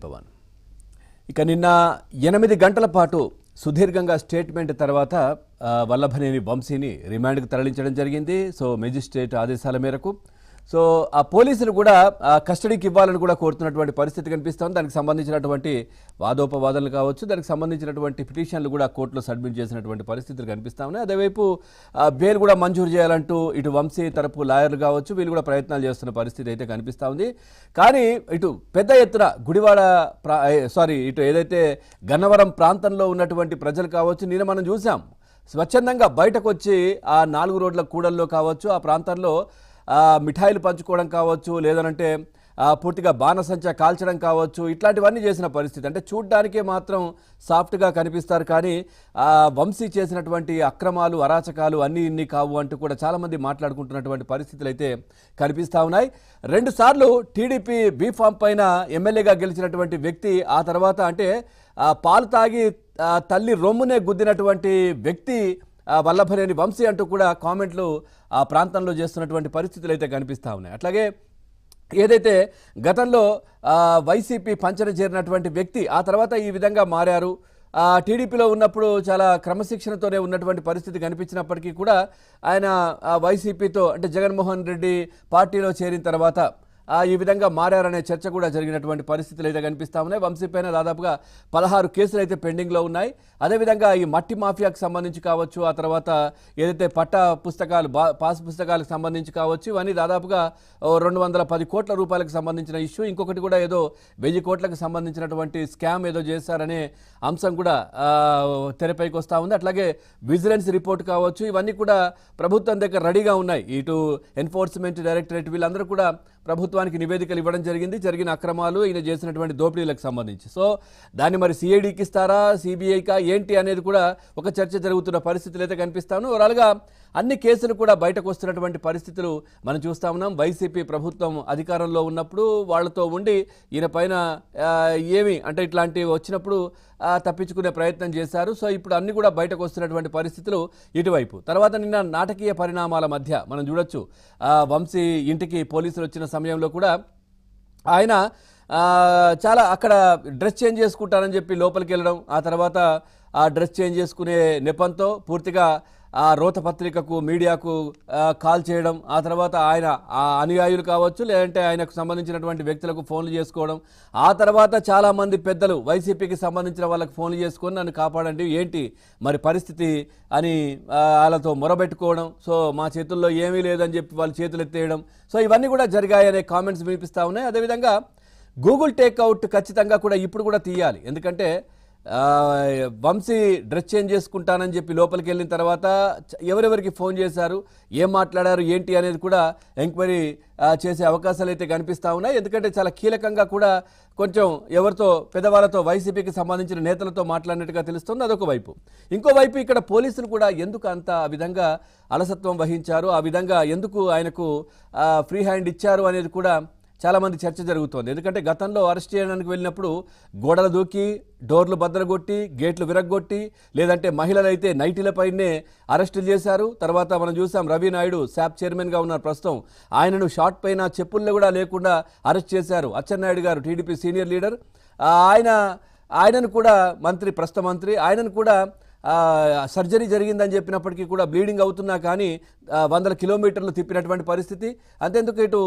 భవన్ ఇక నిన్న 8 గంటల పాటు సుదీర్ఘంగా స్టేట్మెంట్ తర్వాత వల్లభనేని వంశీని రిమాండ్కు తరలించడం జరిగింది. సో మెజిస్ట్రేట్ ఆదేశాల మేరకు సో ఆ పోలీసులు కూడా కస్టడీకి ఇవ్వాలని కూడా కోరుతున్నటువంటి పరిస్థితి కనిపిస్తుంది. దానికి సంబంధించినటువంటి వాదోపవాదాలు కావచ్చు, దానికి సంబంధించినటువంటి పిటిషన్లు కూడా కోర్టులో సబ్మిట్ చేసినటువంటి పరిస్థితులు కనిపిస్తా ఉన్నాయి. అదేవైపు బెయిల్ కూడా మంజూరు చేయాలంటూ ఇటు వంశీ తరపు లాయర్లు కావచ్చు వీళ్ళు కూడా ప్రయత్నాలు చేస్తున్న పరిస్థితి అయితే కనిపిస్తూ ఉంది. కానీ ఇటు పెద్ద ఎత్తున గుడివాడ ఇటు ఏదైతే గన్నవరం ప్రాంతంలో ఉన్నటువంటి ప్రజలు కావచ్చు, నిన్న మనం చూసాం స్వచ్ఛందంగా బయటకు వచ్చి ఆ 4 రోడ్ల కూడల్లో కావచ్చు, ఆ ప్రాంతంలో మిఠాయిలు పంచుకోవడం కావచ్చు, లేదనంటే పూర్తిగా బాణసంచా కాల్చడం కావచ్చు, ఇట్లాంటివన్నీ చేసిన పరిస్థితి. అంటే చూడ్డానికే మాత్రం సాఫ్ట్గా కనిపిస్తారు, కానీ వంశీ చేసినటువంటి అక్రమాలు అరాచకాలు అన్నీ ఇన్ని కావు అంటూ కూడా చాలామంది మాట్లాడుకుంటున్నటువంటి పరిస్థితులు అయితే కనిపిస్తూ ఉన్నాయి. 2 సార్లు టీడీపీ బీఫామ్ పైన ఎమ్మెల్యేగా గెలిచినటువంటి వ్యక్తి ఆ తర్వాత అంటే పాలు తాగి తల్లి రొమ్మునే గుద్దినటువంటి వ్యక్తి వల్లభనేని వంశీ అంటూ కూడా కామెంట్లు ఆ ప్రాంతంలో చేస్తున్నటువంటి పరిస్థితులు అయితే కనిపిస్తూ ఉన్నాయి. అట్లాగే ఏదైతే గతంలో వైసీపీ పంచన చేరినటువంటి వ్యక్తి ఆ తర్వాత ఈ విధంగా మారారు, టీడీపీలో ఉన్నప్పుడు చాలా క్రమశిక్షణతోనే ఉన్నటువంటి పరిస్థితి కనిపించినప్పటికీ కూడా ఆయన వైసీపీతో అంటే జగన్మోహన్ రెడ్డి పార్టీలో చేరిన తర్వాత ఈ విధంగా మారారనే చర్చ కూడా జరిగినటువంటి పరిస్థితులు అయితే కనిపిస్తూ ఉన్నాయి. వంశీ పైన దాదాపుగా 16 కేసులు అయితే పెండింగ్లో ఉన్నాయి. అదేవిధంగా ఈ మట్టి మాఫియాకు సంబంధించి కావచ్చు, ఆ తర్వాత ఏదైతే పట్టా పుస్తకాలు పాస్ పుస్తకాలకు సంబంధించి కావచ్చు, ఇవన్నీ దాదాపుగా 210 కోట్ల రూపాయలకు సంబంధించిన ఇష్యూ. ఇంకొకటి కూడా ఏదో 1000 కోట్లకు సంబంధించినటువంటి స్కామ్ ఏదో చేశారనే అంశం కూడా తెరపైకి వస్తూ ఉంది. అట్లాగే విజిలెన్స్ రిపోర్ట్ కావచ్చు, ఇవన్నీ కూడా ప్రభుత్వం దగ్గర రెడీగా ఉన్నాయి. ఇటు ఎన్ఫోర్స్మెంట్ డైరెక్టరేట్ వీళ్ళందరూ కూడా ప్రభుత్వానికి నివేదికలు ఇవ్వడం జరిగింది, జరిగిన అక్రమాలు ఈయన చేసినటువంటి దోపిడీలకు సంబంధించి. సో దాన్ని మరి సిఐడికి ఇస్తారా, సిబిఐకా ఏంటి అనేది కూడా ఒక చర్చ జరుగుతున్న పరిస్థితులు అయితే కనిపిస్తాను. ఓవరాల్గా అన్ని కేసులు కూడా బయటకు వస్తున్నటువంటి పరిస్థితులు మనం చూస్తా ఉన్నాం. వైసీపీ ప్రభుత్వం అధికారంలో ఉన్నప్పుడు వాళ్ళతో ఉండి ఈయన పైన ఏమి అంటే ఇట్లాంటివి వచ్చినప్పుడు తప్పించుకునే ప్రయత్నం చేశారు. సో ఇప్పుడు అన్ని కూడా బయటకు వస్తున్నటువంటి పరిస్థితులు ఇటువైపు. తర్వాత నిన్న నాటకీయ పరిణామాల మధ్య మనం చూడొచ్చు, వంశీ ఇంటికి పోలీసులు వచ్చిన సమయంలో కూడా ఆయన చాలా అక్కడ డ్రెస్ చేంజ్ చేసుకుంటారని చెప్పి లోపలికి వెళ్ళడం, ఆ తర్వాత ఆ డ్రెస్ చేంజ్ చేసుకునే నెపంతో పూర్తిగా ఆ రోతపత్రికకు మీడియాకు కాల్ చేయడం, ఆ తర్వాత ఆయన అనుయాయులు కావచ్చు లేదంటే ఆయనకు సంబంధించినటువంటి వ్యక్తులకు ఫోన్లు చేసుకోవడం, ఆ తర్వాత చాలామంది పెద్దలు వైసీపీకి సంబంధించిన వాళ్ళకి ఫోన్లు చేసుకొని నన్ను కాపాడండి ఏంటి మరి పరిస్థితి అని వాళ్ళతో మొరబెట్టుకోవడం, సో మా చేతుల్లో ఏమీ లేదని చెప్పి వాళ్ళు చేతులు ఎత్తేయడం, సో ఇవన్నీ కూడా జరిగాయనే కామెంట్స్ వినిపిస్తూ ఉన్నాయి. అదేవిధంగా గూగుల్ టేక్అవుట్ ఖచ్చితంగా కూడా ఇప్పుడు కూడా తీయాలి, ఎందుకంటే వంశీ డ్రెస్ చేంజ్ చేసుకుంటానని చెప్పి లోపలికి వెళ్ళిన తర్వాత ఎవరెవరికి ఫోన్ చేశారు, ఏం మాట్లాడారు ఏంటి అనేది కూడా ఎంక్వైరీ చేసే అవకాశాలు అయితే కనిపిస్తూ ఉన్నాయి. ఎందుకంటే చాలా కీలకంగా కూడా కొంచెం ఎవరితో పెద్దవాళ్ళతో వైసీపీకి సంబంధించిన నేతలతో మాట్లాడినట్టుగా తెలుస్తుంది. అదొక వైపు. ఇంకోవైపు ఇక్కడ పోలీసులు కూడా ఎందుకు అంత ఆ విధంగా అలసత్వం వహించారు, ఆ విధంగా ఎందుకు ఆయనకు ఫ్రీ హ్యాండ్ ఇచ్చారు అనేది కూడా చాలామంది చర్చ జరుగుతోంది. ఎందుకంటే గతంలో అరెస్ట్ చేయడానికి వెళ్ళినప్పుడు గోడలు దూకి డోర్లు బద్దలుగొట్టి గేట్లు విరగ్గొట్టి, లేదంటే మహిళలు అయితే నైటీలపైనే అరెస్టులు చేశారు. తర్వాత మనం చూసాం రవి నాయుడు శాప్ చైర్మన్గా ఉన్నారు ప్రస్తుతం, ఆయనను షార్ట్ పైన చెప్పుల్లో కూడా లేకుండా అరెస్ట్ చేశారు. అచ్చెన్నాయుడు గారు టీడీపీ సీనియర్ లీడర్, ఆయనను కూడా ప్రస్తుత మంత్రి ఆయనను కూడా సర్జరీ జరిగిందని చెప్పినప్పటికీ కూడా బ్లీడింగ్ అవుతున్నా కానీ 100 కిలోమీటర్లు తిప్పినటువంటి పరిస్థితి. అంతేందుకు ఇటు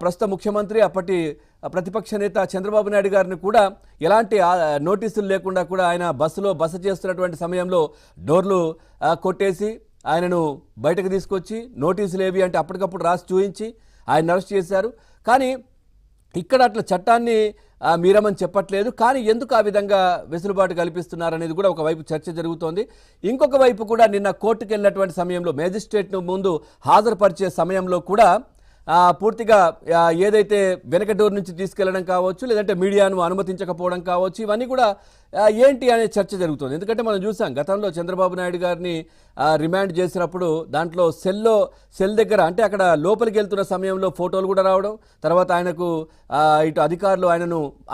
ప్రస్తుత ముఖ్యమంత్రి అప్పటి ప్రతిపక్ష నేత చంద్రబాబు నాయుడు గారిని కూడా ఎలాంటి నోటీసులు లేకుండా కూడా ఆయన బస్సులో బస చేస్తున్నటువంటి సమయంలో డోర్లు కొట్టేసి ఆయనను బయటకు తీసుకొచ్చి నోటీసులు ఏవి అంటే అప్పటికప్పుడు రాసి చూయించి ఆయన అరెస్ట్ చేశారు. కానీ ఇక్కడ అట్లా చట్టాన్ని మీరమని చెప్పట్లేదు, కానీ ఎందుకు ఆ విధంగా వెసులుబాటు కల్పిస్తున్నారనేది కూడా ఒకవైపు చర్చ జరుగుతోంది. ఇంకొక వైపు కూడా నిన్న కోర్టుకు వెళ్ళినటువంటి సమయంలో మేజిస్ట్రేట్ను ముందు హాజరుపరిచే సమయంలో కూడా పూర్తిగా ఏదైతే వెనక డోర్ నుంచి తీసుకెళ్లడం కావచ్చు, లేదంటే మీడియాను అనుమతించకపోవడం కావచ్చు, ఇవన్నీ కూడా ఏంటి అనే చర్చ జరుగుతుంది. ఎందుకంటే మనం చూసాం గతంలో చంద్రబాబు నాయుడు గారిని రిమాండ్ చేసినప్పుడు దాంట్లో సెల్ దగ్గర అంటే అక్కడ లోపలికి వెళ్తున్న సమయంలో ఫోటోలు కూడా రావడం, తర్వాత ఆయనకు ఇటు అధికారులు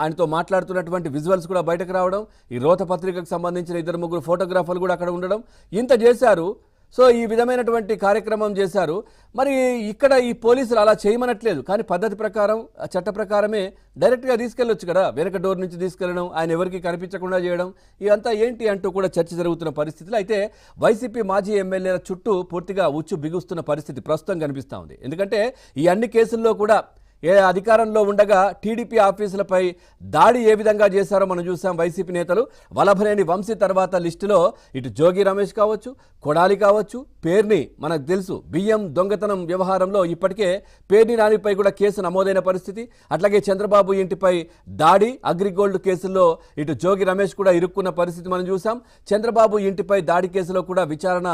ఆయనతో మాట్లాడుతున్నటువంటి విజువల్స్ కూడా బయటకు రావడం, ఈ రోత పత్రికకు సంబంధించిన 2-3 ఫోటోగ్రాఫర్లు కూడా అక్కడ ఉండడం, ఇంత చేశారు. సో ఈ విధమైనటువంటి కార్యక్రమం చేశారు. మరి ఇక్కడ ఈ పోలీసులు అలా చేయమనట్లేదు, కానీ పద్ధతి ప్రకారం చట్ట ప్రకారమే డైరెక్ట్గా తీసుకెళ్లొచ్చు కదా, వెనక డోర్ నుంచి తీసుకెళ్లడం, ఆయన ఎవరికి కనిపించకుండా చేయడం, ఇదంతా ఏంటి అంటూ కూడా చర్చ జరుగుతున్న పరిస్థితులు. అయితే వైసీపీ మాజీ ఎమ్మెల్యేల చుట్టూ పూర్తిగా ఉచ్చు బిగుస్తున్న పరిస్థితి ప్రస్తుతం కనిపిస్తూ ఉంది. ఎందుకంటే ఈ అన్ని కేసుల్లో కూడా అధికారంలో ఉండగా టీడీపీ ఆఫీసులపై దాడి ఏ విధంగా చేశారో మనం చూసాం. వైసీపీ నేతలు వల్లభనేని వంశీ తర్వాత లిస్టులో ఇటు జోగి రమేష్ కావచ్చు, కొడాలి కావచ్చు, పేర్ని మనకు తెలుసు బియ్యం దొంగతనం వ్యవహారంలో ఇప్పటికే పేర్ని నానిపై కూడా కేసు నమోదైన పరిస్థితి. అట్లాగే చంద్రబాబు ఇంటిపై దాడి, అగ్రిగోల్డ్ కేసుల్లో ఇటు జోగి రమేష్ కూడా ఇరుక్కున్న పరిస్థితి మనం చూసాం. చంద్రబాబు ఇంటిపై దాడి కేసులో కూడా విచారణ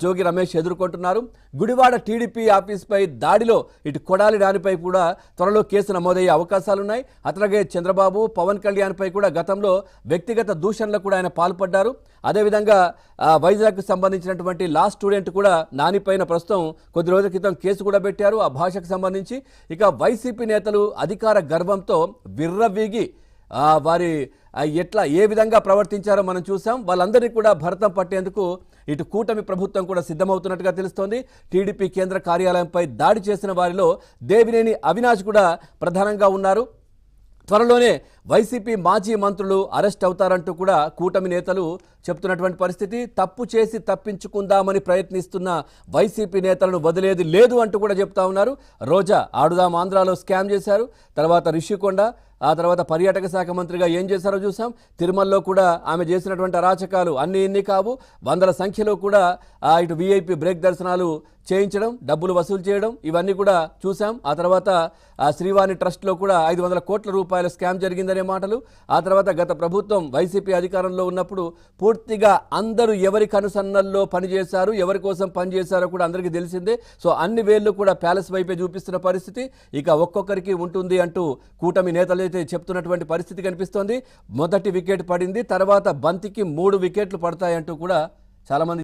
జోగి రమేష్ ఎదుర్కొంటున్నారు. గుడివాడ టీడీపీ ఆఫీస్పై దాడిలో ఇటు కొడాలి నానిపై కూడా త్వరలో కేసు నమోదయ్యే అవకాశాలున్నాయి. అట్లాగే చంద్రబాబు, పవన్ కళ్యాణ్ పై కూడా గతంలో వ్యక్తిగత దూషణలకు కూడా ఆయన పాల్పడ్డారు. అదేవిధంగా వైజాగ్కు సంబంధించినటువంటి లా స్టూడెంట్ కూడా నానిపైన ప్రస్తుతం కొద్ది రోజుల క్రితం కేసు కూడా పెట్టారు ఆ భాషకు సంబంధించి. ఇక వైసీపీ నేతలు అధికార గర్వంతో విర్రవీగి వారి ఎట్లా ఏ విధంగా ప్రవర్తించారో మనం చూసాం. వాళ్ళందరినీ కూడా భరతం పట్టేందుకు ఇటు కూటమి ప్రభుత్వం కూడా సిద్ధమవుతున్నట్టుగా తెలుస్తోంది. టీడీపీ కేంద్ర కార్యాలయంపై దాడి చేసిన వారిలో దేవినేని అవినాష్ కూడా ప్రధానంగా ఉన్నారు. త్వరలోనే వైసీపీ మాజీ మంత్రులు అరెస్ట్ అవుతారంటూ కూడా కూటమి నేతలు చెప్తున్నటువంటి పరిస్థితి. తప్పు చేసి తప్పించుకుందామని ప్రయత్నిస్తున్న వైసీపీ నేతలను వదిలేది లేదు అంటూ కూడా చెప్తా ఉన్నారు. రోజా ఆడుదాం ఆంధ్రాలో స్కామ్ చేశారు, తర్వాత రిషికొండ, ఆ తర్వాత పర్యాటక శాఖ మంత్రిగా ఏం చేశారో చూసాం. తిరుమలలో కూడా ఆమె చేసినటువంటి అరాచకాలు అన్ని ఇన్ని కావు, వందల సంఖ్యలో కూడా ఇటు వీఐపీ బ్రేక్ దర్శనాలు చేయించడం, డబ్బులు వసూలు చేయడం, ఇవన్నీ కూడా చూసాం. ఆ తర్వాత శ్రీవాణి ట్రస్ట్లో కూడా 500 కోట్ల రూపాయల స్కామ్ జరిగిందనే మాటలు. ఆ తర్వాత గత ప్రభుత్వం వైసీపీ అధికారంలో ఉన్నప్పుడు పూర్తిగా అందరూ ఎవరి కనుసన్నల్లో పనిచేశారు, ఎవరి కోసం పనిచేశారో కూడా అందరికీ తెలిసిందే. సో అన్ని వేళ్ళు కూడా ప్యాలెస్ వైపే చూపిస్తున్న పరిస్థితి ఇక ఒక్కొక్కరికి ఉంటుంది అంటూ కూటమి నేతలైతే చెప్తున్నటువంటి పరిస్థితి కనిపిస్తోంది. మొదటి వికెట్ పడింది, తర్వాత బంతికి 3 వికెట్లు పడతాయంటూ కూడా చాలామంది